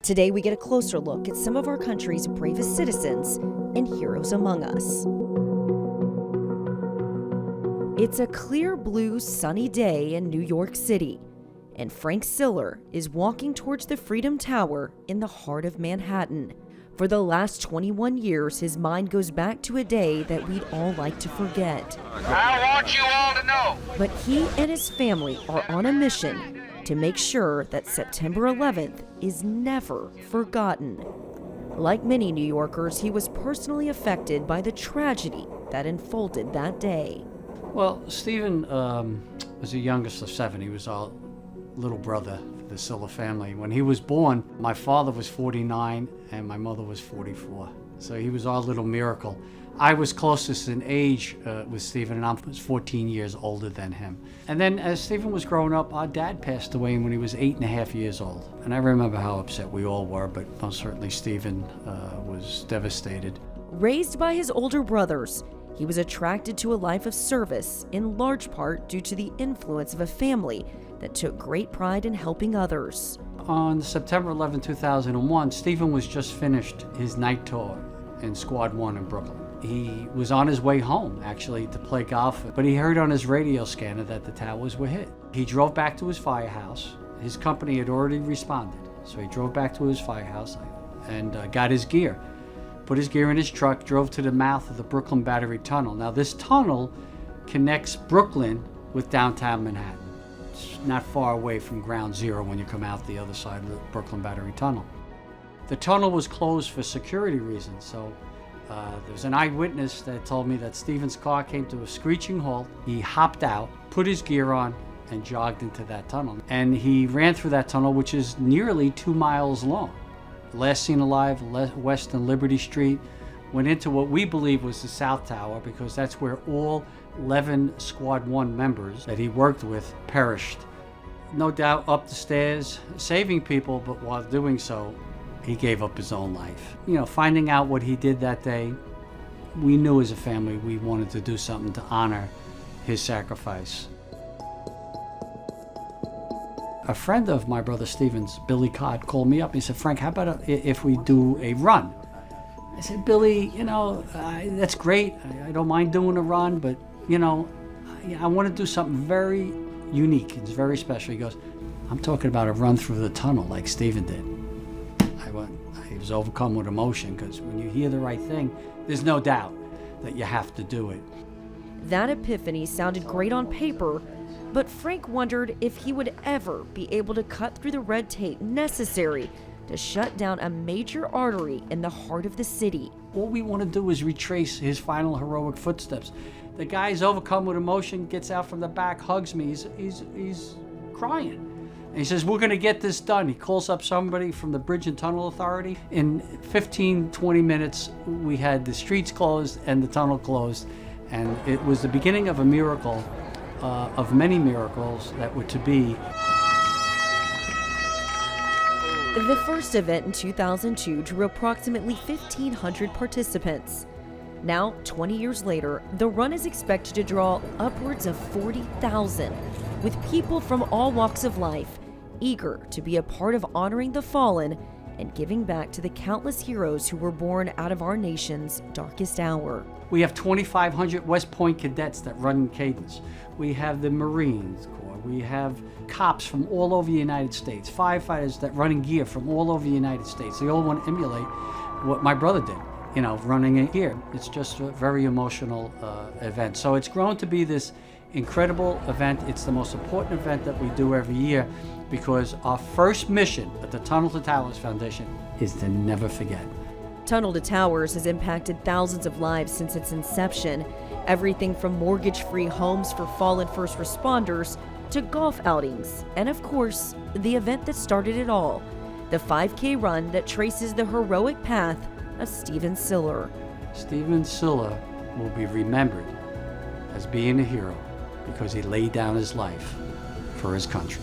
Today we get a closer look at some of our country's bravest citizens and heroes among us. It's a clear blue sunny day in New York City, and Frank Siller is walking towards the Freedom Tower in the heart of Manhattan. For the last 21 years, his mind goes back to a day that we'd all like to forget. I want you all to know. But he and his family are on a mission to make sure that September 11th is never forgotten. Like many New Yorkers, he was personally affected by the tragedy that unfolded that day. Well, Stephen was the youngest of 7. He was our little brother for the Siller family. When he was born, my father was 49 and my mother was 44. So he was our little miracle. I was closest in age with Stephen, and I was 14 years older than him. And then as Stephen was growing up, our dad passed away when he was 8.5 years old. And I remember how upset we all were, but most certainly Stephen was devastated. Raised by his older brothers, he was attracted to a life of service, in large part due to the influence of a family that took great pride in helping others. On September 11, 2001, Stephen was just finished his night tour in Squad 1 in Brooklyn. He was on his way home, actually, to play golf, but he heard on his radio scanner that the towers were hit. He drove back to his firehouse. His company had already responded, so he drove back to his firehouse and got his gear. Put his gear in his truck, drove to the mouth of the Brooklyn Battery Tunnel. Now, this tunnel connects Brooklyn with downtown Manhattan. It's not far away from Ground Zero when you come out the other side of the Brooklyn Battery Tunnel. The tunnel was closed for security reasons, so there was an eyewitness that told me that Stephen's car came to a screeching halt. He hopped out, put his gear on, and jogged into that tunnel. And he ran through that tunnel, which is nearly 2 miles long. Last seen alive, west on Liberty Street, went into what we believe was the South Tower, because that's where all 11 Squad 1 members that he worked with perished. No doubt up the stairs, saving people, but while doing so, he gave up his own life. You know, finding out what he did that day, we knew as a family we wanted to do something to honor his sacrifice. A friend of my brother Stephen's, Billy Codd, called me up. He said, "Frank, how about if we do a run?" I said, "Billy, you know, that's great. I don't mind doing a run, but, you know, I want to do something very unique. It's very special." He goes, "I'm talking about a run through the tunnel like Stephen did." I was overcome with emotion, because when you hear the right thing, there's no doubt that you have to do it. That epiphany sounded great on paper, but Frank wondered if he would ever be able to cut through the red tape necessary to shut down a major artery in the heart of the city. All we want to do is retrace his final heroic footsteps. The guy's overcome with emotion, gets out from the back, hugs me. He's crying. And he says, "We're going to get this done." He calls up somebody from the Bridge and Tunnel Authority. In 15, 20 minutes, we had the streets closed and the tunnel closed. And it was the beginning of a miracle, of many miracles that were to be. The first event in 2002 drew approximately 1,500 participants. Now, 20 years later, the run is expected to draw upwards of 40,000, with people from all walks of life eager to be a part of honoring the fallen and giving back to the countless heroes who were born out of our nation's darkest hour. We have 2,500 West Point cadets that run in cadence. We have the Marines Corps. We have cops from all over the United States, firefighters that run in gear from all over the United States. They all want to emulate what my brother did, you know, running in gear. It's just a very emotional event. So it's grown to be this incredible event. It's the most important event that we do every year, because our first mission at the Tunnel to Towers Foundation is to never forget. Tunnel to Towers has impacted thousands of lives since its inception. Everything from mortgage-free homes for fallen first responders to golf outings, and of course, the event that started it all, the 5K run that traces the heroic path of Stephen Siller. Stephen Siller will be remembered as being a hero because he laid down his life for his country.